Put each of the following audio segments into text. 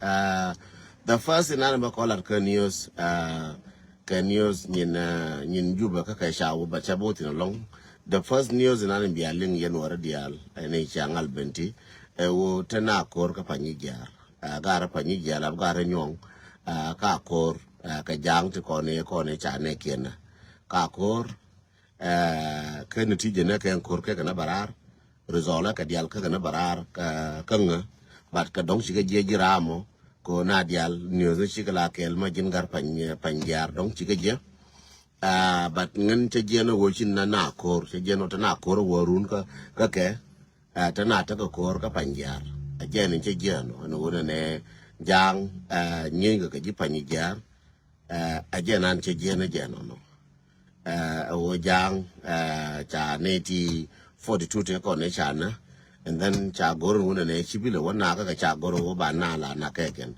The first in another call at news in Juba kaka shawo but chabot in along. The first news in an bialing January dial and a changal benti wo tena kor ka panyijar gara panyijar ab gara nyong ka kor ka jang te kone chane kena ka kor ken tije ne ken kor ke kana barar rezola ka dial ka kana barar ka kanga bat ka dong shiga je jiramo ko na dial news shiga la kel ma jin gar panjar dong shiga je but ngan che je no wo chin na kor che je no ta na kor worun ka ke ta na ta ka kor ka panjar a je ni che je no ne jang nyi ga ji panjar a je nan che je no wo jang cha neti 42 te ko ne chana and then cha goro wona ne chibile wona ka cha goro ba na la na keken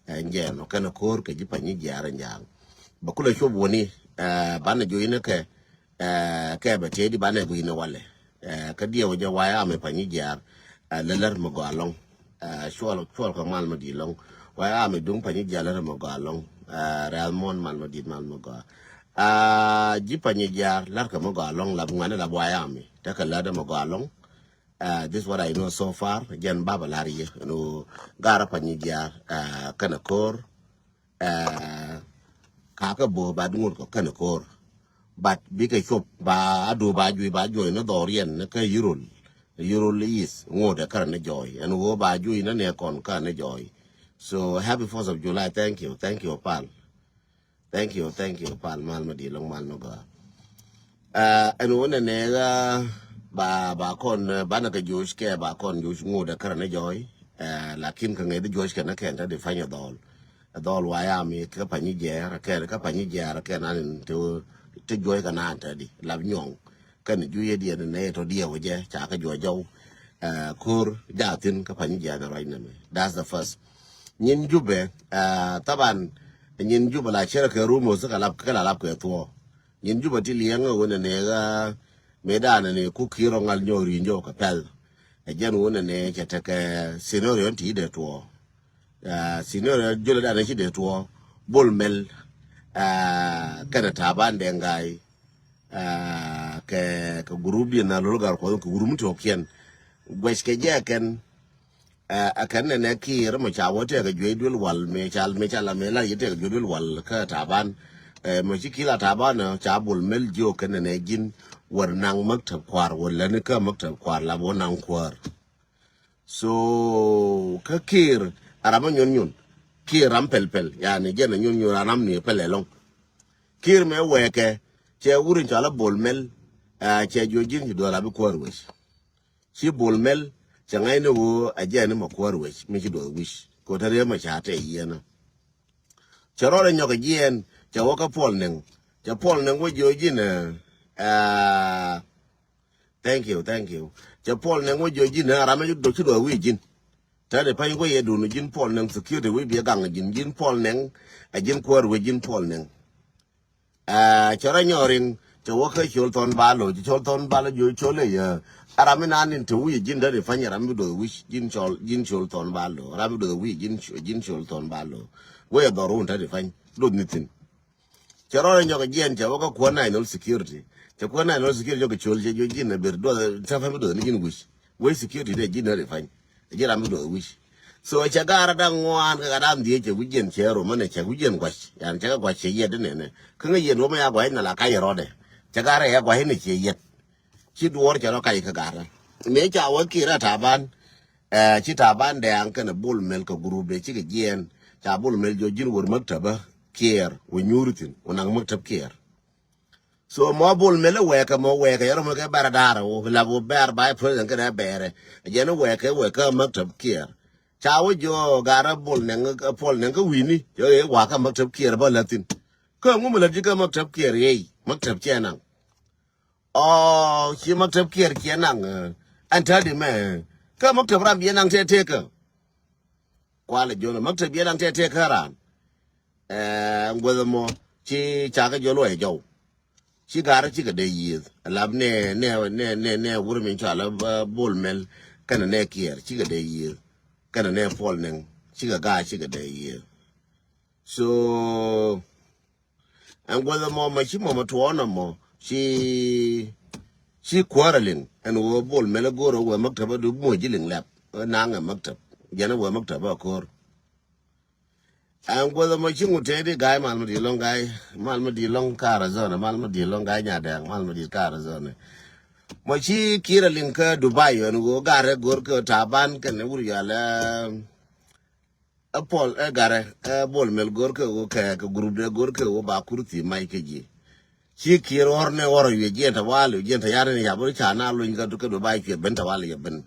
nje no kana kor ke ji panjar njang ba kula shobo ni bana joine ke ba te di bana buine wale ka dia waje waya me panjar lelar mo galong shwal ko mal ma di long waya me dung panjar lelar mo galong realmon mal ma di mal mo ga jipanye jar lar ka mo galong la ngane la boya mi ta ka la da mo galong this is what I know so far jan baba lari no gara panye jar kana kor ka ka bo ba dungur ko kana kor but bi ka chop ba adu ba ju no dorien ka yurul is ngode kar na joy and wo ba ju na ne kon ka na joy so happy 4th of July. Thank you pal. Thank you, pal mal madi long mal no ga. And one nega ba kon bana ka Josh ke ba kon Josh ngoda kar na joy. Lakin ka ngai de Josh ka na kenta de fanya dol waya mi ka panyi jera ka panyi jera ka nan te joy ka na ta di lab nyong kan ju ye dia ne to dia waje cha ka jo jaw kur jatin ka panyi jera right na me. That's the first. Nyin jube taban nyin juba la chere ke rumo suka lap kala lap ke to nyin juba ti lianga wona ne ga medana ne ku kiro ngal nyori njo ka pel e jan wona ne ke ta ke scenario ti de to scenario jole da ne ti de to bol mel kana taban de ngai ke gurubi na lo gar ko gurum to ken gwes ke je ken akan ne ki ramo chawo te ga jwe wal me chal me la yete ga jwe wal ka taban mo chikila taban cha bul mel jo kan ne jin war nang maktab kwar wala ne ka maktab kwar la bo nang kwar so ka kir arama nyon kir ram pel yani je na nyon anam ni pelelong kir me weke che wurin chala bul mel che jo jin do la bi kwar wes chi bul mel changai no wo aje ne makwar wech mi do wish ko tare ma chate yena charore nyoga jien chawo ka pol nen wo joji ne thank you cha pol nen wo joji ne arame do chi do wi jin tare pa ngo ye do no jin pol nen security wi bi gang jin pol nen ajin kwar we jin pol nen chara nyorin chawo ka chol ton balo jo chole ya arame nanin to wi jin da fanya rambi do wish jin chol ton balo rambi do wi jin chol ton balo we do ron ta fanya do nitin charo nyoga jien chawo ka ko na no security cha ko na no security jo chol je jo jin na ber do ta fami do ni jin wish we security de jin da fanya je rambi do wish so cha gara da ngwan ka da ndie che wujien chero mane cha wujien kwash yan cha kwash ye de ne ka nge ye no ma ya kwa na la ka ye rode cha gara ya kwa ne che ye chi duor cha no kai ka gara me cha wa kira taban chi taban de an kana bul mel ka gurube chi ga jien cha bul mel jo jin wor maktaba kier wo nyurutin onang maktab kier so mo bul mel we ka yaro mo ka baradara wo la bo ber bai president kana bere je no we ka maktab kier cha wo jo gara bul nen ka pol nen ka wini yo e wa ka maktab kier ba latin ka ngum la ji ka maktab kier ye maktab kenan shi maktab kier kenan an ta di me ka maktab ram yenan te ka kwala jona maktab yenan te ka ran ngwe mo chi cha ka jo lo e jo chi gara chi ka de yi lab ne wur min cha la bol mel kana ne kier chi ka de yi kana ne pol nen chiga ga chiga de ye so and whether mama she mama to honor mo she quarreling and we bol melagoro we maktaba du mo jiling lap nanga maktab jana we maktaba kor and whether my chingu tedi guy malma di long karazona malma di long guy nyada malma di karazona mo chi kira linka Dubai and go gare gorko taban kan uri ala Paul gare bol mel gorko go ka group de gorko go ba kurti mai keji chi kira orne oro ye jenta walu jenta yare ni yaburi chana lu inga duka Dubai ke benta walu ya ben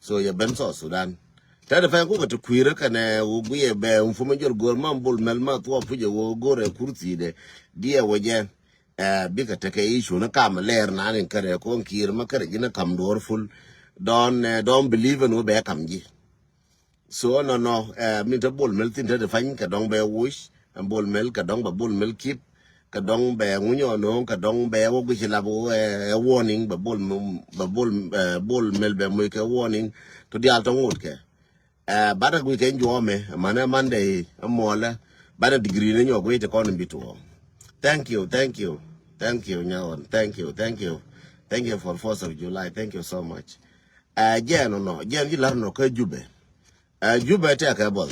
so ya ben so Sudan tada fa ko to kwira kana wo buye be mfumo jor gor man bol mel ma to fuje wo gore kurti de dia waje bika take issue na kam ler na nin kare ko kir ma kare gina kam dor ful don't believe no be kam ji so no min to bol mel tin de fan ka dong be wish and bol mel ka dong ba bol mel keep ka dong be ngunyo no ka dong be wo gi la bo warning ba bol mel be mo ke warning to di alto ngut ke bada gwi ke njome mana mande amola bada degree ne nyogo ite kon bitu. Thank you, Nyawan. Thank you for 4th of July. Thank you so much. Jen you learn no ke jube. Jube take a ball.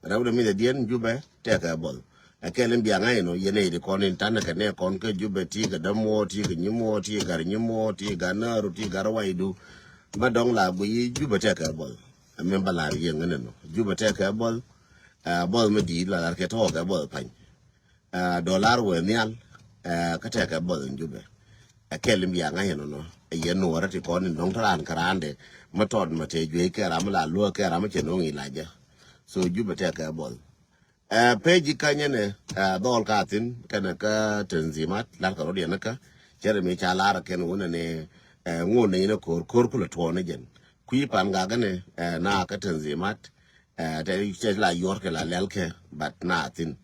Rawda mi the dien jube take a ball. Akelem bianga no yene de kon intana ka ne kon ke jube ti ga damo ti ga nyimo ti ga nyimo ti ga naru ti ga rawaidu. Madong la gwi jube take a ball. A member la yengene no. Jube take a ball. Ball me di la ke to ka ball pan. Dollar we nyal ka te ka bol njube akelim ya nga no ye no rati ko ni dong taran karande matod mate jwe ke ram la lo ke ram che no ilaja so jube te ka bol peji kanye ne dol ka tin kana ka tanzimat la ka rodi naka jeremy chala ra ken wona ne ngone ne kor kula to ne jen kui pan ga ne na ka tanzimat te la yorke la lelke but nothing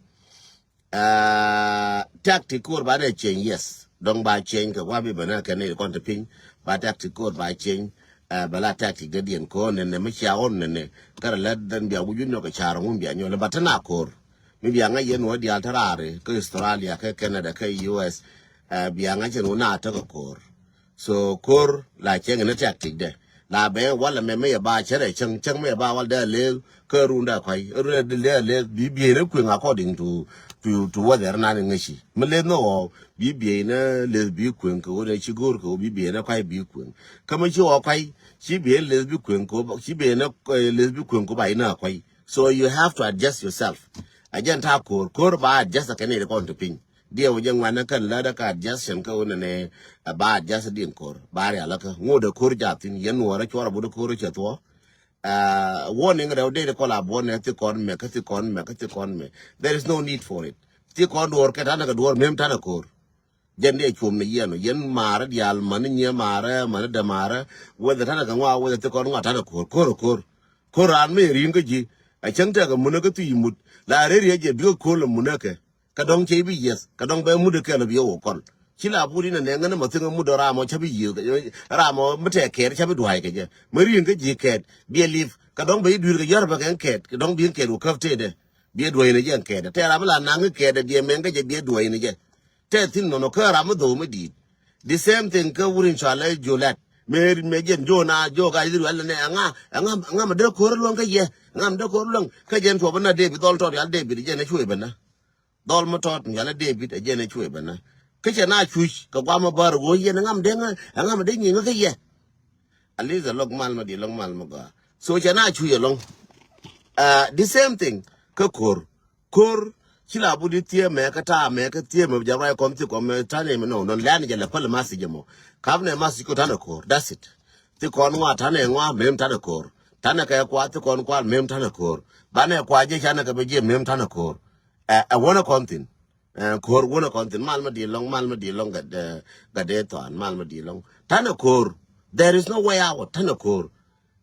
tactical by the change, yes. Don't buy change, wabi bana can kon to ping, but tactical by change, bala tactic the and corn and the Micha on and gotta let them be a wood no char won't be a new batana core. Maybe a yen what the alterare, Australia, Canada, US, Biangajan will not take a core. So core like chang and a tactic there. La bear while me about cherry, chung me about all their live, Kurunda quay, be according to what they're not in Nishi. Malay no, be na lesbian queen, go de Chigurko, be na quite be queen. Come at you, quite, she be a lesbian queen, she be a lesbian queen by na quite. So you have to adjust yourself. I can't talk core by just a Canadian country ping. Dear young man can ladder ka adjustment ko ne ba adjust din core. Bari alaka, ngo de core jatin, yen wara chora budu core chatwa. Warning about data collab one at the con me. There is no need for it. Take on work at another door, mem tanacor. Jende chum the yen mara, the almania mara, manada mara, whether Tanaka, whether the con watanacor, Koran me ringaji, I can't take a munaka to you, la area, bill cool munaka. Kadong chabi, yes, Kadong by mudaka of your con. Chila put in an angle of thing mudoramo chabi you, Ramo, mate care, chabi duike, Marine cat, be a leaf, Kadong be do the Yarbakan cat, Kadong be a cat who curved. Be a dwayne young cat, Terabala nanga cat, be a manga, be a dwayne again. Tell no caramado me did. The same thing covering Charlotte Jolet. Mary Megan Jonah, Joe, I do well, and I'm a decor longer, yeah, I'm decor long, Kajan to Bana David, all told David, Jenna Chuebana. Dolma taught me Yalla David, a Jenna Chuebana. Kitchen I choose, Kawama bar, go yen, and I'm dinging, and I'm dinging, okay, yeah. At least a long malmaga. So can I chew along? The same thing, Kakor, Kor, Chila Buditia, Makata, Makatia, Java, come to come, Tane, no, land, and a Palamasijamo. Kavne Masiko Tanakor, that's it. The Conwa Tane, Mem Tanakor, Tanaka Quat, Conqual, Mem Tanakor, Bana Quaja, Chanaka, Mem Tanakor. I want a content. Kor wona kontin malma di long gadeton malma di long tanakor there is no way out tanakor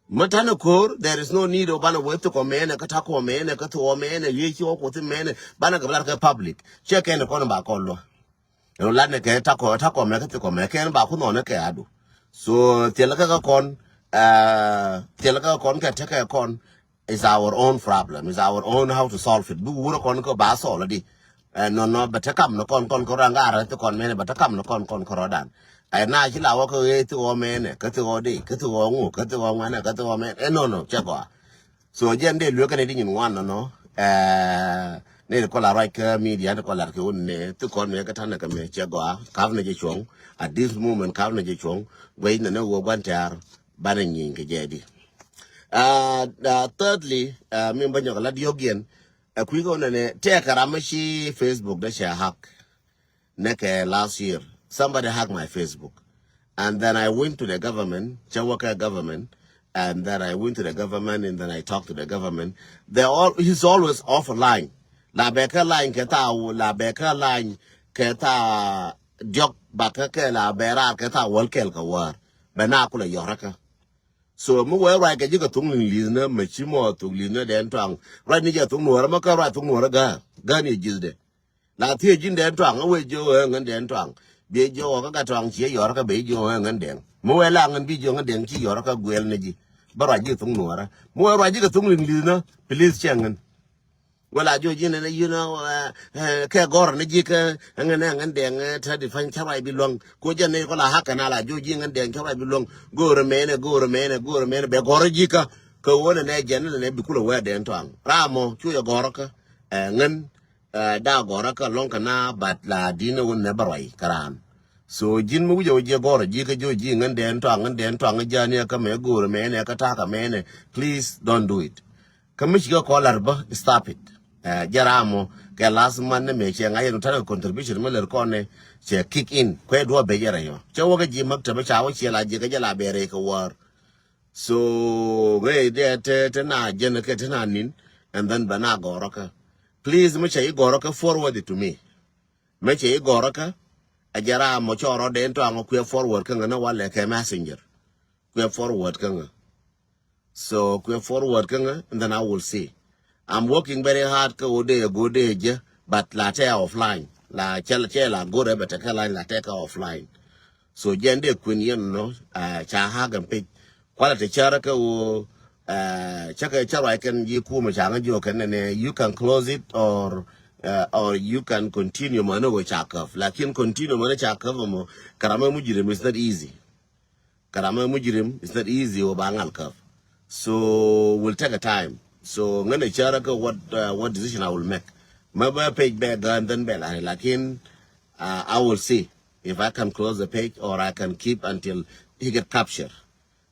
matanakor there is no need of bana way to come in ka tako men ka to men ye ki ko tin men bana ka public check in ko ba ko lo no la ne ka tako me ka to me ka ba ku no ne ka adu so telaka ka kon ka take kon It's our own problem. It's our own how to solve it. Bu wuro kon ko ba solve di. No but kam no kon koranga to kon mene but kam no kon korodan. Ai na chi lawo ko e to o mene ka to o di ka to o ngu ka to o ngana ka to o mene. No chego. So jende lu ka ne di nyin wan no. Ne ko la right media ko la ko ne to kon me ka tan ka me chego ka ne je chong at this moment ka ne je chong we ne wo gwantar banan yin ke jadi. Thirdly, me banyo la diogen we go ne take karamashi Facebook that she hack neke last year. Somebody hacked my Facebook. And then I went to the government, Chawaka government, and then I went to the government and then I talked to the government. He's always offline. La beka line keta la beka line keta jok baka ke la bera keta walkel ka war. Benakula yoraka. So mu we right ga tung lina machimo to lina den twang right ni ja tung no ma ka right tung no ga ni jilde la tie jin den twang we jo ngan den twang be jo ka twang che yor ka be jo ngan den mu we la ngan bi jo ngan den chi yor ka gwel ne ji bara ji tung no ra mu we right ga tung lina please chengan wala jo jin ne ke gor ne ji ka ngan den ta di fan charai bi long ko jan ne ko la haka na la jo ji ngan den charai bi long gor mene be gor ji ka ko wona ne jan ne bi kula wa den twang ramo chu ya gor ka ngan da gor ka long kana bat la dina won ne barai karan so jin mu jo je gor ji ka jo ji ngan den twang jan ne ka me gor mene ka ta ka mene please don't do it kamishiga kolar ba stop it jaramo ke last man me che ngai no tara contribution me ler kone che kick in kwe do be jara yo che wo ga ji makta ba chawo che la ji ga jala bere ka war so we de te na jene ke te na nin and then bana goroka please me che goroka forward it to me me che goroka ajara mo choro de to ango kwe forward ka na wale ke messenger kwe forward ka so kwe forward ka and then I will see. I'm working very hard go day, but la take offline. La chela go there, but take line la take offline. So jende queen no cha hagan pick quality charaka o chaka chara can you kuma changa jo can you can close it or you can continue mano with chakaf. Like you continue mano chakaf mo karama mujirim is not easy. Karama mujirim is not easy o bangal kaf. So we'll take a time. So ngane charaka what decision I will make. Maybe page back and then bell. Like I will see if I can close the page or I can keep until he get captured.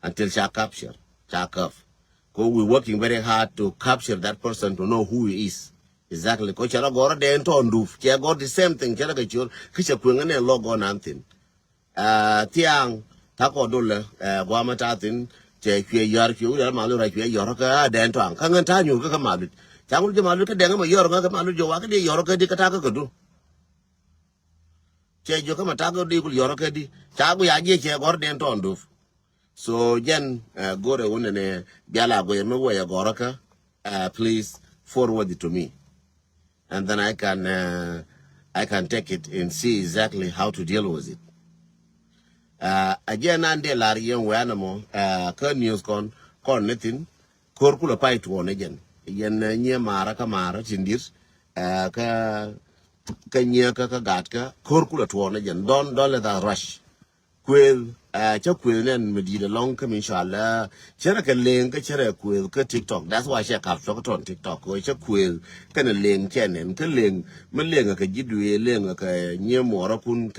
Until she capture. Because we're working very hard to capture that person to know who he is. Exactly. Because chara gora de ento nduf. Chia got the same thing. Chara kachur. Kisha kuengane log on antin. Tiang tako dole guamatatin. Che kwe yar kwe ular malu ra kwe yor ka den twang ka ngan ta nyu ka malu changul je malu ka den ma yor ka malu jo wa ka de yor ka di ka ta ka du che jo ka mata ka di kul yor ka di cha gu ya je che gor den ton du so jen gore wona ne biala go me wo ya gor ka please forward it to me and then I can take it and see exactly how to deal with it. Again, and the Larian Wanamo, news con nothing, Corpula Pai to one again. Yen near Maraka Mara, Tindis, Kanya Kakagatka, Corpula to one again. Don't let that rush. Quill, Chaquil and Medina long come inshallah. Cheraka link, Cheraquil, TikTok. That's why she captured on TikTok. Or Chaquil, can a link, Kenan, Kaling, Malinga, Kajidwe, Linga, near Morakun,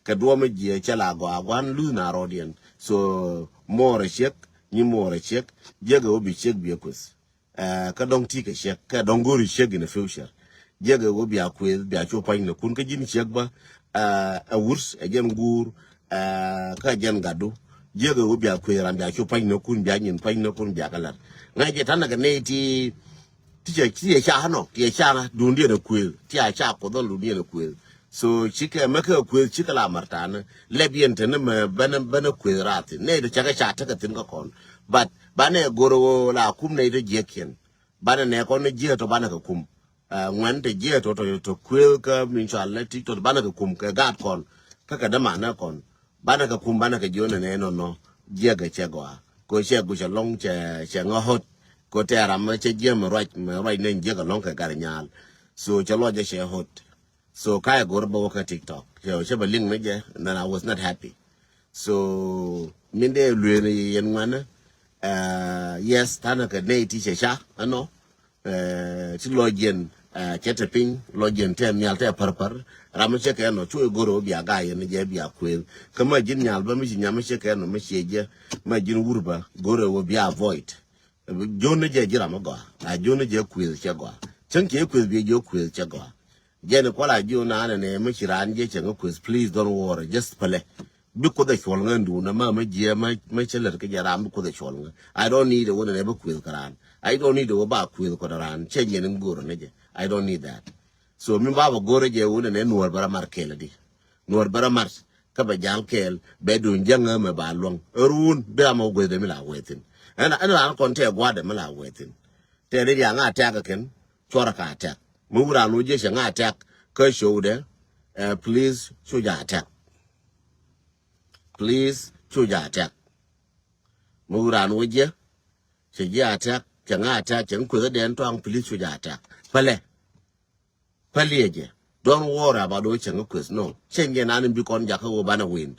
Kadwamaji, Chalago, one lunar audience. So more a check, new more a check, Jago will be check vehicles. Kadong take a check, Kadongori check in the future. Jago will be a quill, be a chopin, the Kunkajin checkba, a worse, a young gur. Ka jen gadu jego ubi akwera mbi achupa ino kun bia nyin pa ino kun bia kala na je tana ga neti ti cha hano ti cha dundi na kwel ti cha ko don dundi na kwel so chike maka kwel chike la martana lebiente ne me bana kwel rati ne do chaka cha ta tin ka kon but bana goro la kum ne do jeken bana ne kon je to bana ka kum ngwan te je to kwel ka inshallah ti to bana ka kum ka gat kon ka da mana kon bana ka kumbana ka jona ne no jega chegwa ko chegu cha long cha ngohot ko tera ma che jem right nen je ga long ka garnyal so chalo je share hot so kaya go ba ka TikTok che ba link me je and then I was not happy so minde luere yen wana yes tana ka nei ti sha ano ti logen chetepin logen tem nyal te parpar ram che ka no chu goro bia ga yen je bia kwel kama jin nyal ba mi nyam che ka no me cheje ma jin wurba goro wo bia avoid jone je jira ma go a jone je kwel che go chen ke kwel bi jo kwel che go Jen kola jo na ne me chiran je chen kwel please don't worry just pale because the chwalnga ndu na ma je ma cheler ke jara am ko the chwalnga I don't need the one ne ba kwel karan I don't need the ba kwel ko ran che je ne ngoro ne je I don't need that so mi ba gore je one ne nuor bara mar kel di nuor bara mar ka ba jang kel be dun janga me ba long run be am go de mi la wetin ana an kon te gwa de mi la wetin te de ya nga ta ka ken chora ka ta mu ra no je nga ta ka show de please show ya ta please chuja attack muran woje che attack changa attack chen ku den tong please chuja attack pale je don't worry about do chen ku no chen je nan bi kon ja ko bana win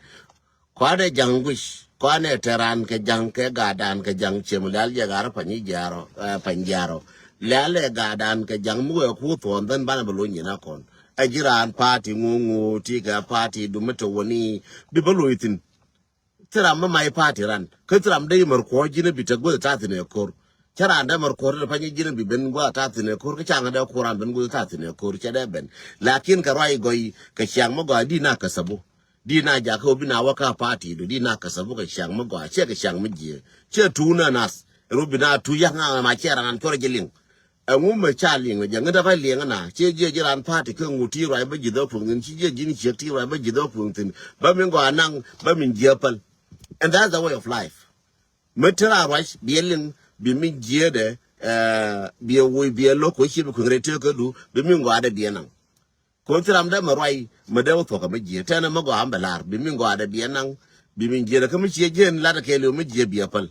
kwa de jangwish kwa ne teran ke jang ke gadan ke jang chemulal je gar pani jaro panjaro lale gadan ke jang mu ku ton dan bana bulu nyina kon ajiran party ngungu tiga party du meto woni bi baloitin tiram my party ran kutram dai marko jina bitago tatine kor chara anda marko le fanyi jina bi ben go tatine kor ka changa da koran ben go tatine kor chada ben lakin ka rai goyi ka shang mo go di na kasabo di na ja ko bi na waka party do di na kasabo ka shang mo go che ka shang mo je che tuna nas rubina tu ya nga ma chera nan kor jiling ngu me cha ling je ngada fa ling na che je jiran party ko nguti rai ba jido pungin chi je jini che ti rai ba jido pungtin ba min go anang ba min jepal and that's the way of life metera right bielin bi min jede bi wo bi lo ko chi ko rete ko du bi min go ada bienang ko tiram da marai me da to ka me je tana ma go ambalar bi min go ada bienang bi min jede ka mi che jen la da ke lo mi je biapal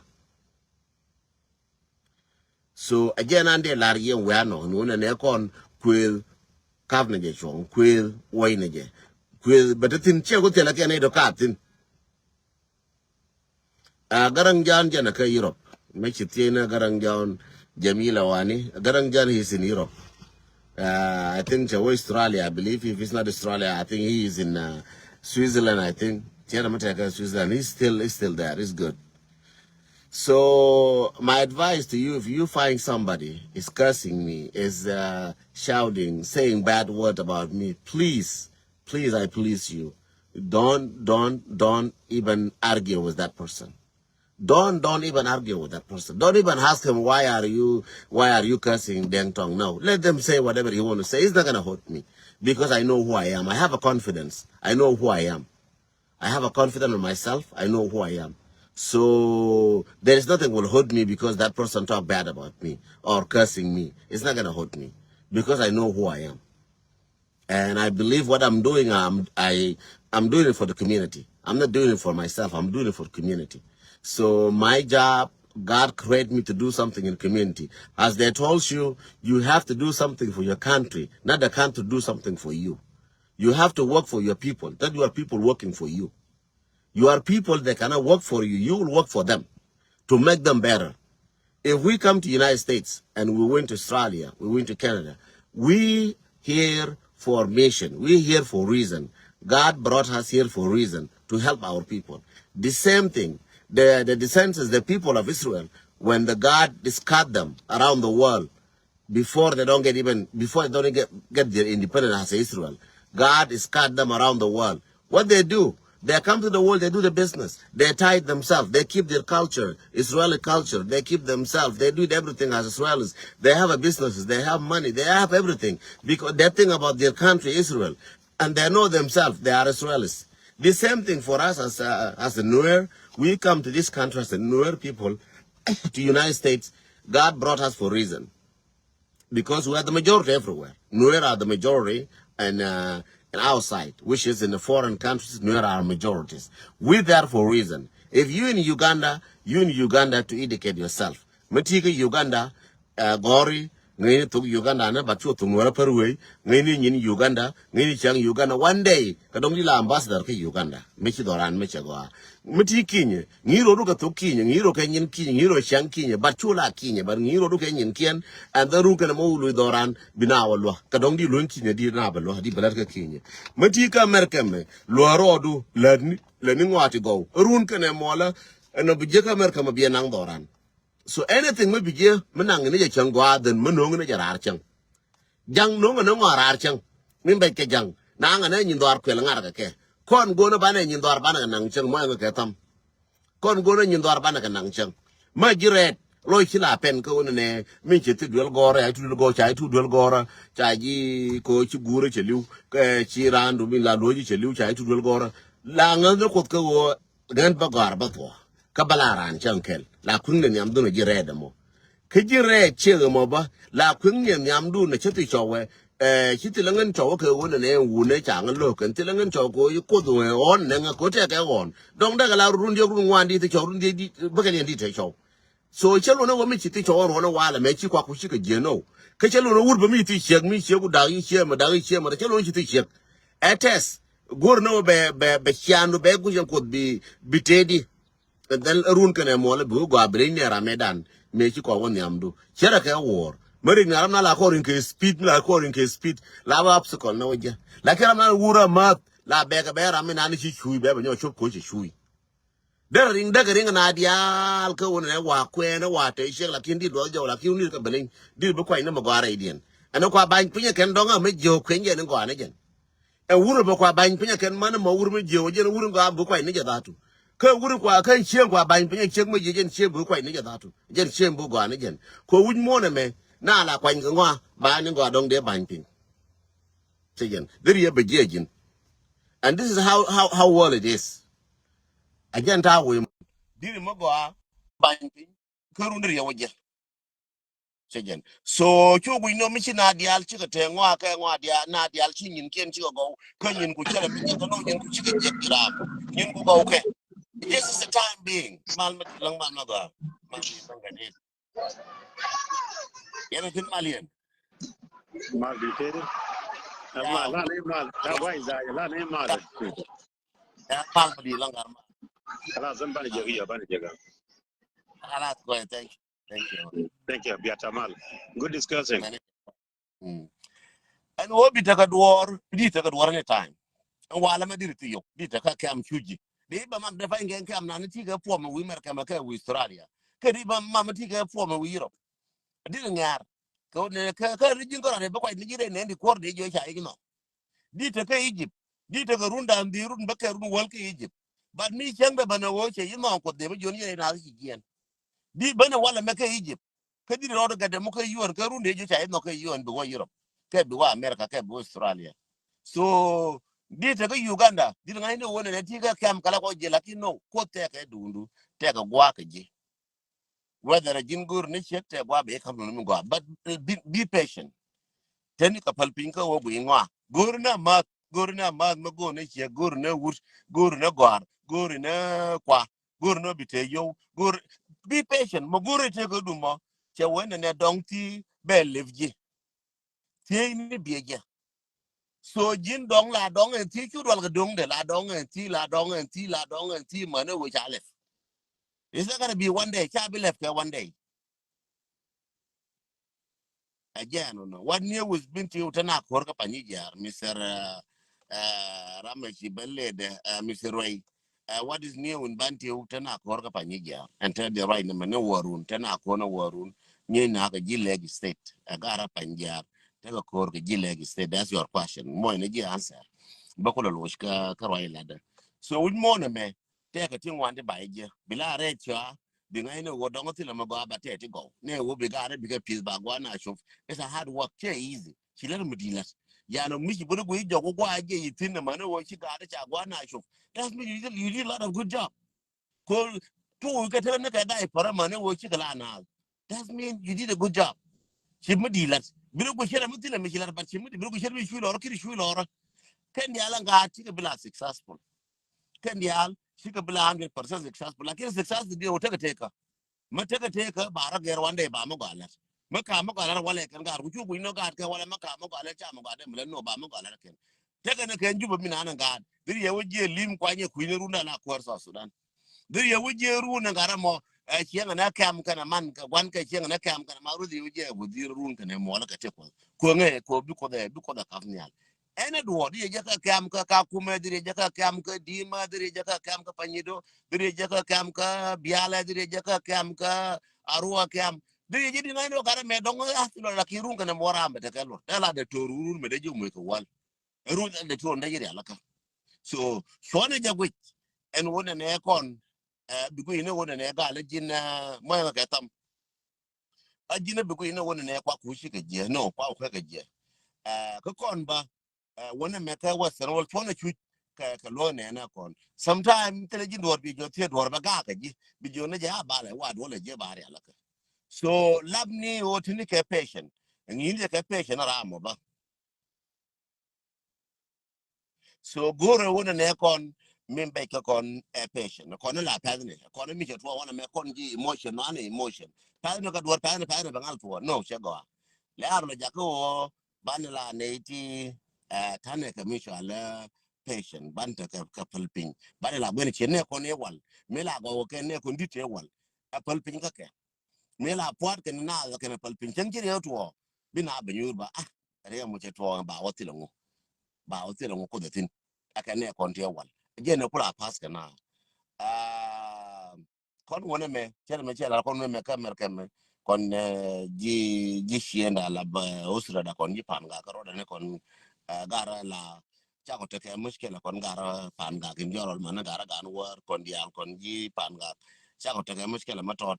so again and the lar yen we no no ne kon kwel kavne je chon kwel wayne je kwel batatin che ko tela ke ne do katin garang jan jana ka Europe me chitina garang jan Jamila wani garang jan he's in Europe I think Australia I believe if it's not Australia I think he is in Switzerland I think Switzerland he's still there he's good. So my advice to you, if you find somebody is cursing me, is shouting, saying bad word about me, please, I please you, don't even argue with that person. Don't even argue with that person. Don't even ask him why are you cursing Deng Tong. No, let them say whatever you want to say. It's not gonna hurt me because I know who I am. I have a confidence. I know who I am. I have a confidence in myself. I know who I am. So there is nothing will hurt me because that person talk bad about me or cursing me. It's not gonna hurt me because I know who I am, and I believe what I'm doing. I'm doing it for the community. I'm not doing it for myself. I'm doing it for the community. So my job, God created me to do something in the community. As they told you, you have to do something for your country, not the country do something for you. You have to work for your people. Not your people working for you. You are people that cannot work for you. You will work for them to make them better. If we come to the United States and we went to Australia, we went to Canada, we here for mission. We here for reason. God brought us here for reason to help our people. The same thing. The descendants, the people of Israel, when the God discard them around the world, before they don't get their independence as Israel, God discard them around the world. What they do? They come to the world, they do the business. They tie themselves. They keep their culture, Israeli culture. They keep themselves. They do everything as Israelis. They have a businesses. They have money. They have everything. Because they think about their country, Israel. And they know themselves. They are Israelis. The same thing for us as the Nuëri. We come to this country as the Nuëri people, to the United States. God brought us for a reason. Because we are the majority everywhere. Nuëri are the majority. And outside, which is in the foreign countries, Nuëri are majorities. We're there for a reason. If you're in Uganda to educate yourself. meti ke Uganda gori ngini to Uganda na batcho to ngora perwe ngini nyin Uganda ngini chang Uganda one day kadong dila ambassador ke Uganda mechi doran mechi go meti kinye ngiro ru ka to kinye ngiro ke nyin kinye ngiro chang kinye batcho la kinye bar ngiro ru ke nyin kien and the ru ke mo lu doran binawalo kadong di lun kinye di na balo di balar ke kinye meti ka merkeme lo rodu ladni leni ngwati go run ke ne mola eno bijeka merkeme bi nang doran. So anything maybe je menang ni je chang gwa den menong ni jarar chang jang no no ngarar chang min be ke jang na nga ne nyin dor kwel ngar ke kon go no bane nyin dor bana nang chang mo nga ke tam kon go no nyin dor bana ka nang chang ma jiret loy chila pen ko ne min che tu dwel gore ai tu go chai tu dwel gore chai ji ko chi gure che liu ke chi randu min la loji che liu chai tu dwel gore la nga no ko ko gan ba gar ba to kabalaran chang kel la kun ne nyam do ne jiret mo kejire chege moba la kwingye nyamdu ne cheti chowe chiti langen chowe ke wona ne wune chang lo ken ti langen chowe ko yuko we on ne nga ko te ke on dong daga la run je run wan di te chowe run di bagal di te chowe so chelo no mi chiti chowe ro no wala me chi kwa ku chi ke je no ke chelo no wur ba mi ti cheg mi chegu da yi chema chelo chi ti cheg etes gor no be chianu be gu jen ko bi tedi dan run kene mo le bu gwa bre ne ramadan me ci ko won yamdu chere ke wor mari ngaram na la ko rin ke speed la ko rin ke speed la ba obstacle na wajja la keram na wura mat la be ga be ram na ni ci chui be nyo chop ko ci chui der ring daga ring na dial ko won ne wa kwe na wa te she la kin di do jo la kin ni ka belin di bu kwai na ma gwa ra idien ana kwa ban pinye ken donga me jo kwen je ni gwa ne jen e wuro ba kwa ban pinye ken man mo wuro me jo je wuro ga bu kwai ni ja datu ke wuri kwa kan chen kwa ban pinye chen mo jen chen bu kwai ni ja datu jen chen bu gwa ni jen ko wun mo na me na la kwai ngwa ba ni gwa dong de ban pin chen there ye be jin and this is how well it is again ta we diri mo gwa ban pin ke ru ndiri ye woje chen so chu bu no mi chi na dial chi ka te ngwa ka ngwa dia na dial chi nyin ken chi go ko nyin ku chere bi je to no nyin ku chi ke je gram nyin ku go ke. This is the time being. Malmat lang man naga. Maldi bangani. Yan tin malian. Mal detail. Ma Ya la ne mal. Ta bai za la ne mal. malmadi lang arma. Kala zan bani jagiya bani jaga. Alas go ahead. Thank you. Thank you. Thank you, Biata Mal. Good discussing. And wo bi taka duor, di taka duor any time. And wala ma diri tiyo, di taka kam chuji. Di ba mam defa ingen kam na ti ga form we mer kam ka we Australia. Ke di ba mam ti ga form we Europe. Di ngar. Ko ne ka rijin ko ne ba ko ni jire ne di kor di jo cha igno. Di taka Egypt. Di taka runda ndi run ba ka run wal ke Egypt. But mi changa bana wo che yimo ko de ba joni ne na si gen. Di bana wala me ka Egypt. Ka di ro ga de mo ka yuor ka run de jo cha no ka yuor bi wo Europe. Ke bi wa America ke bi Australia. So di ta ga Uganda di ngai ne wona ne ti ga kam kala ko je lakini no ko te ka dundu te ga gwa ka je whether a jingur ne chet te gwa be kam no mi gwa but be patient teni ka palpin ka wo bu ngwa gurna ma ma go ne che gurna wur gurna gwar gurna kwa gurna bite yo gur be patient mo gurre te ko dumo che wona ne dong ti be levje te ni bieje. So jin dong la dong en ti chu dwal ga dong de la dong en ti la dong en ti la dong en ti mane wo chale. Is that gonna be one day? Cha be left one day. Again, no. One year was been to Utana Korka Panija, Mr. Rameshi Beled, Mr. Ray. What is new in Banti Utana Korka Panija? And tell the right number no warun, Tana Kona warun, near Naka Gileg State, Agara Panja, Tell a Korka Gileg State. That's your question. More in a answer. Bakola Loshka Karai ladder. So with Mona me, take a thing one to buy you. Bila Recha, the nine of what don't tell them about to go. Ne will be got it because piece by one I show. It's a hard work, easy. She let him deal us. Yano Michi would go to go again, you think the money what she got it at one I show. That's me, you did a lot of good job. Call two get a guy for a money what she got now. That means you did a good job. She would deal us. Bill share a mutil and Michel, but she would be sure or kill or Kendial and God, she could be successful. Kendial, she could be 100% successful. Like success, the deal will take a taker. mateka teka bara ger wande ba mo gala maka mo gala wala kan gar ku ku no gar ka wala maka mo gala cha mo gala mle no ba mo gala ken teka ne ken juba mina nan gar dir ye wuje lim kwanye ku ne runda na kwar sa Sudan dir ye wuje ru na gara mo chianga na kam kana man ka wan ka chianga na kam kana maru di wuje bu dir run kana mo la ka te ko nge ko bi ko da kafnyal ene do di jaka kam ka kuma di jaka kam ka di ma di jaka kam ka panyido di jaka kam ka biala di jaka kam ka arua kam di jadi ngano kare me dong ya lo la kirun kana mora me te kalo la de torun me de jumu ko wal run de torun de yiri alaka so shone jagwe en wona ne kon bigu ine wona ne ga lejin mo ka tam ajina bigu ine wona ne kwa ku shi ka je no kwa ka je ka kon ba wona me ka wasan wal tona chu ka lo ne na kon sometime tele ji dor bi jo te dor ba ga ka ji bi jo ne ja ba le wa do le je ba re alaka so labni o tini ke patient ngi je ke patient ra mo ba so gore wona ne kon min be ka kon patient kon la pa ne kon mi je to wona me kon ji emotion no emotion pa no ka dor pa ne ba ngal to no che go le ar le ja ko ban la ne ti tane ka mi shala patient ban ta ka palping ban la gwen che ne kon e wal me la go ke ne kon dit e wal a palping ka ke me la puat ke na la ke palping chen ji re to bi na be nyur ba re mo che to ba o ti lo ko de tin aka ne kon te wal je ne kula pas ka na kon wona me chere kon me ka mer kem kon ji shienda la ba usra da kon ji pan ga karo da ne kon gara la cha ko te ke mushkela kon gara pan ga kin jorol man gara gan war kon dial kon ji pan ga cha ko te ke mushkela matot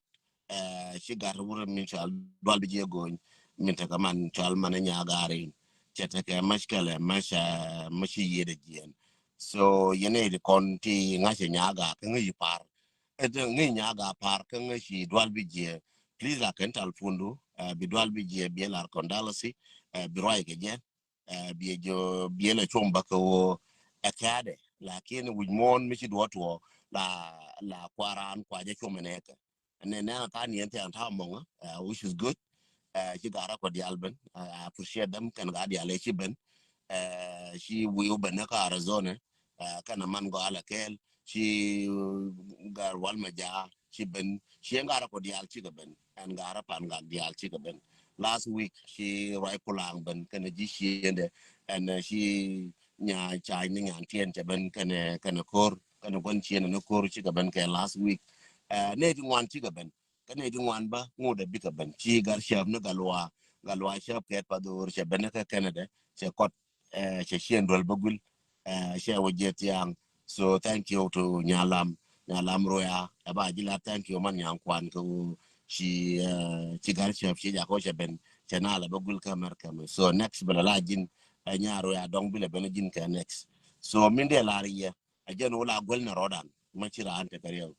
shi gar wuro min chal dol bi je gon min te ka man chal man nya gari chete ke mushkela masha mashi yede jien so yene de kon ti ngache nyaga ke ngi par ngi nyaga par ke ngi dwal bi je please la ken tal fundu bi dwal bi je bi la kondalasi bi roi ke je bi jo bi la chomba ko akade lakini wujmon michi dwatwo la kwaran kwa je chomeneka ne na kan yente anta monga which is good she got up with the Alban. I appreciate them. Can got the Aleci Ben. She will be naka Arizona. Can a man go ala kel. She got Walmaja. She ain't got up with the Alchiga Ben and got up and got the Alchiga Ben. Last week she ripelang Ben can a she and she nya chining and tien ben can a core can a one chin and a core chica Ben last week. Native one chica Ben. Kanadi wan ba ngode bika ban chi gar shab na galwa shab ket padur shabana ka Canada she kot she shen dol bagul she wajet yang so thank you to nyalam roya aba jila thank you man yang kwan ko chi gar shab she ja ko shaben chanala bagul ka markam so next bala lajin nyaro ya dong bile bana jin ka next so minde lariya ajen wala gol na rodan machira ante kariyo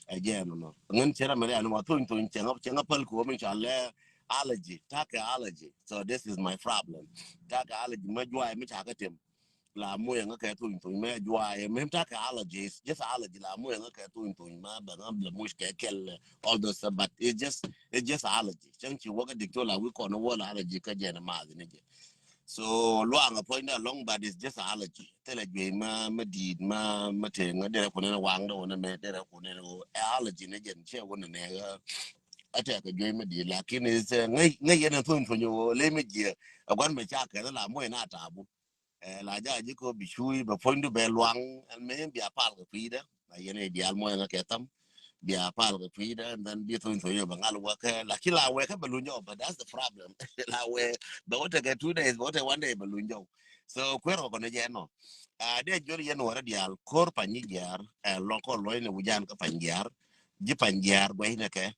again no ngan chera mare anu matun to chenga pal ko min challe allergy so this is my problem taka allergy ma jwa mi taka tem la mo yang ka to me jwa me taka allergy is just allergy la mo yang ka to ma ba ngam la mush ke kel all those stuff, but it's just allergy chanchi waka dictor la we kono wala allergy ka jena ma ne so long point long but it's just allergy tele be ma di ma te ngade ko ne wang do ne me de ko ne allergy ne jen che wona ne ata ka ge me di lakini is ngai yana tun yo le me je agwan me cha ka la mo na tabu la ja ji ko bi shui ba point be luang me bi apal ko pida yene di al mo nga ketam bi apal ko pida and then bi tun yo bangal wa ka la kila we ka balunyo but that's the problem la we but what get 2 days what one day balunyo so kwero ko ne je no de jori yen wora dial kor panyi jar loko loy ne wujan ka panjar ji panjar gwe ne ke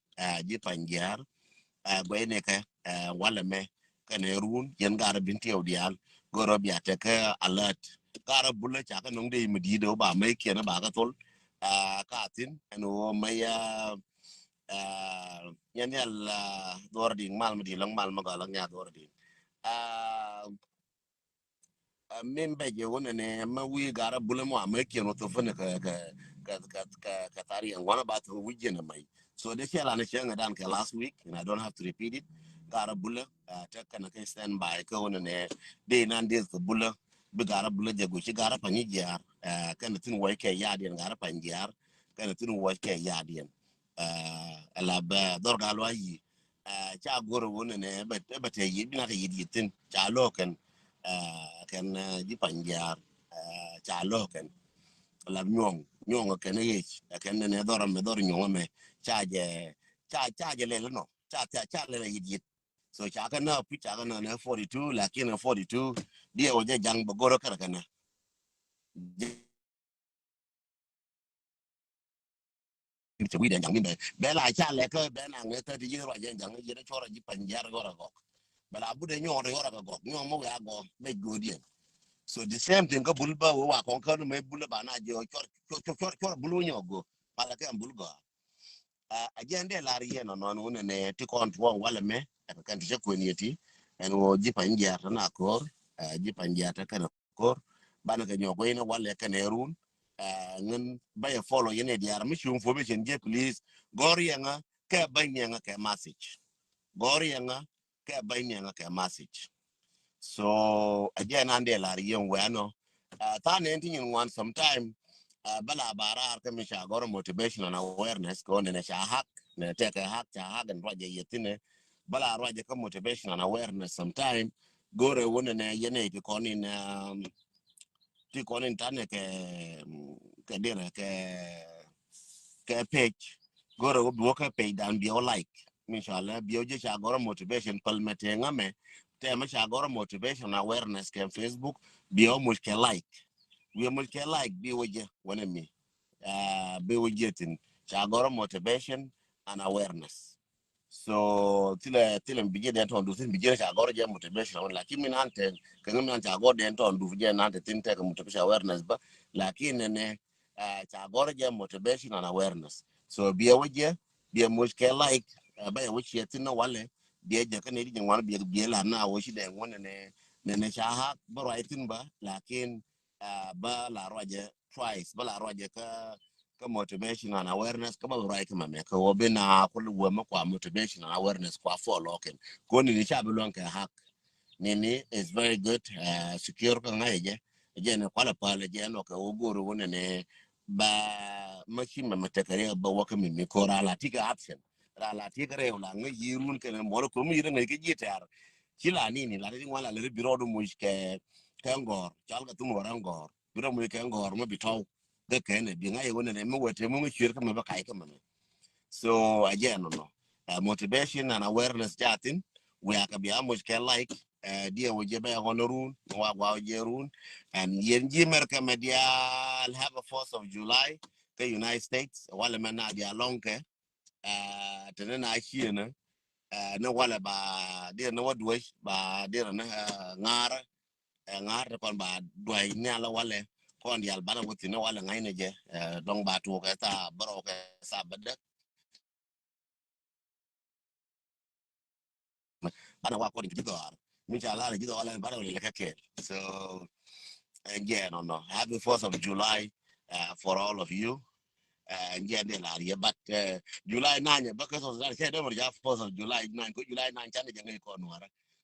ji panjar gwe ne ke wala me kane run yen gara binti dial goro bi ateke alert gara bulle cha ka nong de medi do ba mai kena ba ka tol ka tin eno maya yan yal dording mal medi lang mal magalang ya dording membe je wona ne ma wi gara bulle mo mai keno to fene ka tari an wana ba to wuje na mai So this year I share dan ke last week and I don't have to repeat it. Gara bulla ta kana kai stand by ka wona ne de nan de ka bulla bi gara bulla je go shi gara panyi jar kana tin wai ke yadien gara panjar kana tin wai ke yadien ala ba dor galwa yi cha goro wona ne ba te yi na te yi tin cha loken kan ji panjar cha loken la nyong ke ne ye ken ne dor me dor nyong me cha je le no cha le yi so cha kana pi cha kana ne 42 lakini 42 dia oje jang bogoro kara kana che wi den jang minde be la cha le ko be na ne ta di ro je jang je ne chora ji panjar gora go be la bu de nyo ro gora go nyo mo ya go be godien so the same thing ko bulba wa kon kan me bulba na je chor bulu nyo go pala ke bulga agende la rie no no ne ti kon tuon wala me kan ti ko ni ti en wo ji panjar na ko ji panjar ta kan ko bana ga nyogo ina wala kan erun ngin baya follow yene diar mi shum fo be je please gori nga ke banya ke message gori nga ke banya ke message so again ande la rie we no ta ne tin one sometime bala bara ka mi shagor motivation and awareness ko ne sha hak ne te ka hak ta hagan roje yetine bala roje ka motivation and awareness sometime gore wona ne yene ti konin tane ke dire ke page gore wo do ka page dan bio like inshallah bio je shagor motivation palmete ngame te ma shagor motivation and awareness ke Facebook bio muske like we muske like bi woje wona mi be wajetin chagoro motivation and awareness so tile bige den ton du tin bige chagoro je motivation lakini min ante kan min chagoro den ton du je nante tin te motivation awareness ba lakini ne chagoro je motivation and awareness so be waje be muske like ba ya wuce tin na wale be je kan ni wan be la na wo shi den wona ne chaha baro aitin ba lakini ba la roje twice ba la roje ka motivation and awareness ka ba right ma me ka wobe na ko lu ma kwa motivation and awareness kwa follow ken ko ni cha bi lon ka hack ni is very good secure ka ngaje je ne kwala pale je no ka ogoro wona ne ba machine ma matakare ba waka mi ko rala tika option rala tika re la ngi yirun ken mo ko mi ne ke jitar kila nini la ri wala le biro do mu ke ngor chal ka tumo rangor biro mu ke ngor mo bitaw de kene bi ngai wona ne mo wete mo chir ka ba kai ka man so again no motivation and awareness jatin we aka bi amos ke like dia wo je ba honorun wa jerun and yen ji merka media have a 4th of July the United States wala man na dia lonke tenena shi ne na wala ba dia na wadwe ba dia na ngar kon ba doy ne ala wala kon yal bana wuti ne wala ngay ne je dong ba tu ka ta baro ka sa bada ana wa ko ni gidor mi cha la gidor wala baro le ka ke so again no happy 4th of July for all of you again de la ya but July 9 ba ka so za ke do ya 4th of July 9 ko July 9 chan de ngai ko no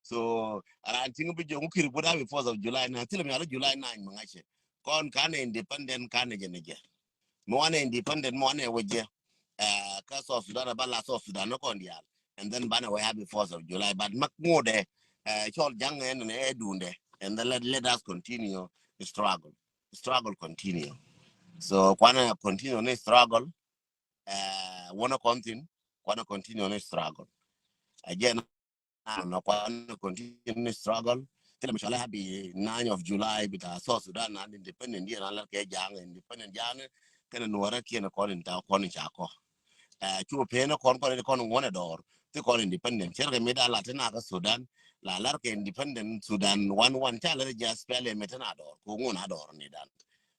so aran tinga bi jongu kiri buda bi 4th of July na tilam ya July 9 mangache kon kana independent kana je neje mo wana independent mo wana waje ka so Sudan ba la so Sudan no kon dial and then bana we happy 4th of July but mak ngode chol jang en ne edunde and then let us continue the struggle continue so kwana continue ne struggle wanna continue ne struggle again no continue struggle till inshallah happy 9 of July bita South Sudan and independent dia na ke jang independent jang kana nuara ke na kon ta kon cha ko chu pe na kon ngone dor ti kon independent cher me da la tana ka Sudan la lar ke independent Sudan one cha la just pele metana dor ko ngona dor ni dan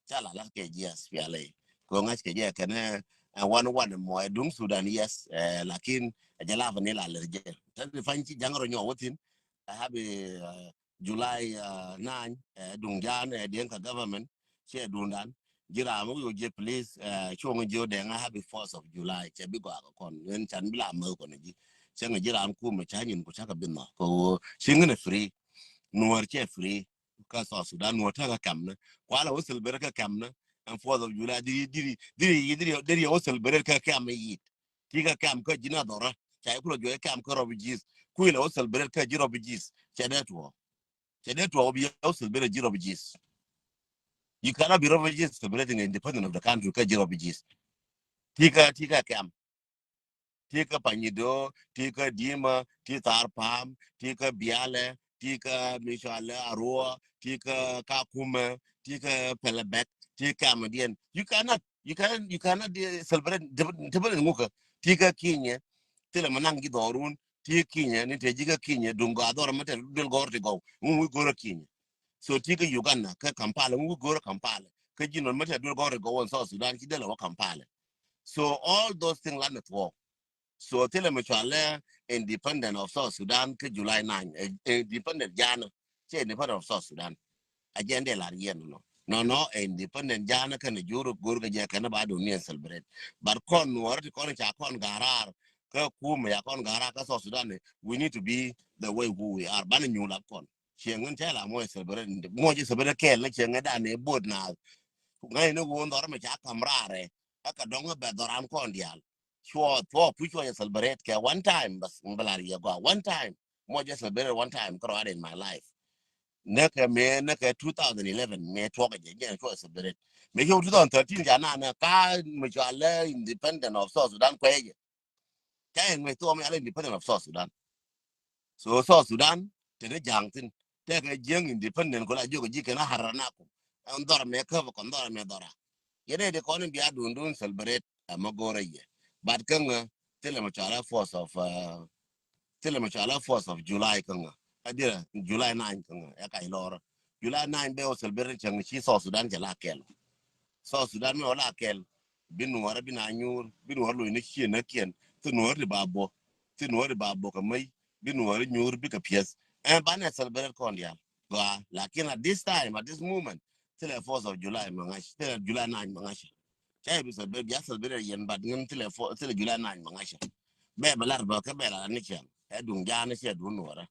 cha la lar ke just pele ko ngas ke je kana one mo dum Sudan yes lakin jala vanilla lerje tan fanci jangaro nyo wotin habe July 9 dungan denka government che dundan jira mo yo je please chong jo de nga happy 4th of July che bi go kon en chan bila mo ko ji chen jira an ku me chanyin ku chaka binno ko shingene free nuar che free ka so Sudan nuar ta ka kamna kwala wasul beraka kamna and 4th of July diri wasul beraka kam yi tiga kam ko jina dora cha ku jo kam ko robijis ku ila wasul beraka jiro bijis che netwo bi wasul beraka jiro bijis. You cannot be refugees celebrating the independence of the country because you're refugees. Tika kam, tika panido, tika dima, tika arpam, tika biale, tika mishale arua, tika kakuma, tika pelebek, tika madian. You cannot celebrate independence muka. Tika kinya, tila manangi dorun, tika kinya, nite jiga kinya, dunga adora mate dul gorti go, gora kinya. So tika Uganda ka Kampala ngu goro Kampala ka jino mata dur gore go on South Sudan ki dela wa Kampala. So all those things land at war. So tell me chale independent of South Sudan ka July 9 independent jana che independent of South Sudan agenda la yen no independent jana kan juro gor ga je kan ba do ni celebrate but kon war kon cha kon garar ka kuma ya kon garar ka South Sudan we need to be the way who we are ban new la kon chengun tela mo celebrate mo je celebrate ke la chenga da ne bod na ngai no won dor me cha kamrare aka donga be doran kon dial sure to pucho ya celebrate ke one time bas mbalari ya go one time mo je celebrate one time ko in my life naka 2011 me talk again to celebrate me 2013 jana na ka me chala independent of South Sudan ko ye kai me to me ala independent of South Sudan so South Sudan te ne jangtin te ga jeng independent ko la jogo jike na harana ko on dor me ko ko dor me dora yene de ko ne biya dundun celebrate amagore ye but kan tele me chala force of tele me chala 4th of July kan adira July 9 kan ya kai lor July 9 be o celebrate chang chi South Sudan jala kel South Sudan me wala kel binu wara bina nyur binu wara lo ne chi na kien tu no ri babo tu no ri babo ka mai binu wara nyur bi ka pies and bana celebrate kon dia go lakin at this time at this moment till the 4th of July mangash till July 9 mangash chay bi celebrate ya celebrate yen bad ngam till July 9 mangash be balar ba ka be la ni chen edung jana che dun wara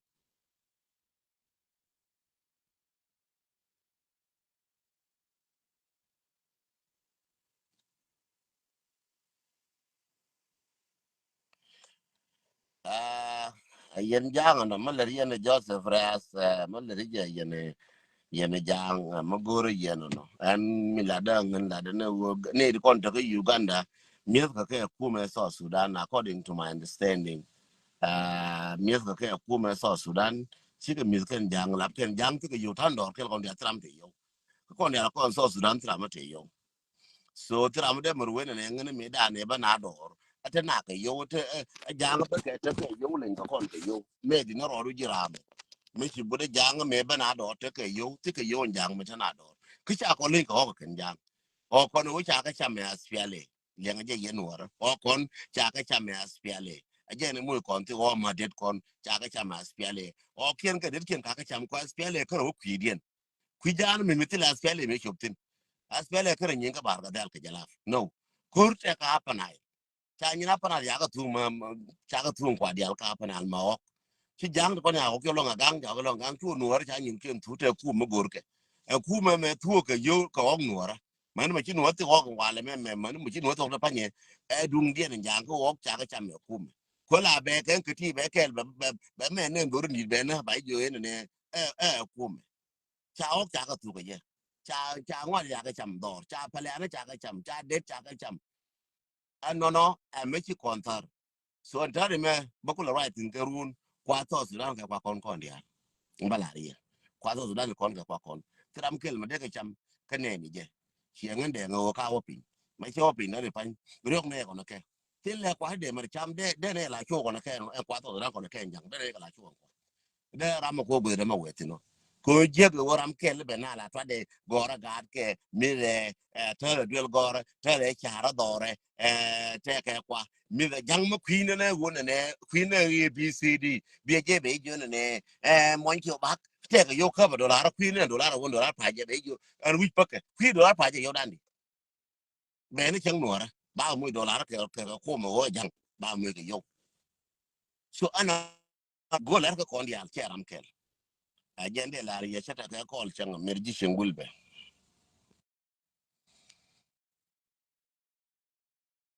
yen jang no malari yen Joseph Ras malari yen jang magoro yen no an milada ngan da ne wo ne kon to Uganda miet ka kuma South Sudan according to my understanding miet ka kuma South Sudan chi ka miet kan jang lap ken jang ti ka yu tan dor kel kon dia tram te yo kon dia kon South Sudan tram te yo so tram de mer wen ne ngene me da ne ba na dor ate na ka yo te jang ba ke te ke yo len ka kon te yo me di no ro jirame me chi bude jang me ba na dor te ke yo jang me na dor ki cha ko len ko ken jang o kon wo cha ka cha me aspiale le nga je yen wor o kon cha ka cha me aspiale aje ne mu kon ti o ma det kon cha ka cha me aspiale o ken ka det ken ka ka cha ko aspiale ka ro kwidien kwijan me mitila aspiale me choptin aspele kare nyinga bar ga dal ke jalaf no kurte ka panai cha nyina panai ya ga tu ma cha ga tu kwa dial ka panal ma ok chi jang ko nya ko lo nga gang ja lo gang tu nuor cha nyin ken tu te ku ma gor ke e ku ma me tu ke yo ka ok nuora man ma chi nuor ti ok wa le me man ma chi nuor to pa nye e dung dien jang ko ok cha ga cha me ku ko la be ken ke ti be kel be me ne gor ni be na ba yo ne ku cha ok cha ka tu ke ye cha ngwa ya ka cham dor cha pale ana cha ka cham cha det cha ka cham no a me chi kontar so ntare me bakula right in terun kwa to sudan ka kwa kon dia mbalari kwa to sudan kon ka kwa kon tram kel me de ka cham ka ne ni je chi ngende ngo ka wo pin me cho pin na pan riok ne ko na ke tin le kwa de mer cham de ne la cho ko na ke kwa to sudan ko na ke jang de ne la cho de ram ko be de ma wetino ko jeg woram kel be na la tade gora gad ke mire tere duel gora tere chara dore te ke kwa mire jang ma kwine ne wona ne kwine abcd bi je be jo ne mon ki bak te ke yo ka $1 kwine $1 $1 pa je be jo an wi pake kwi $1 pa je yo dandi be ne chang nuora ba mu dollar ke ko mo wo jang ba mu ke yo so ana go la ka kon dial cheram kel agende la ya chata ka kol chang merji shengulbe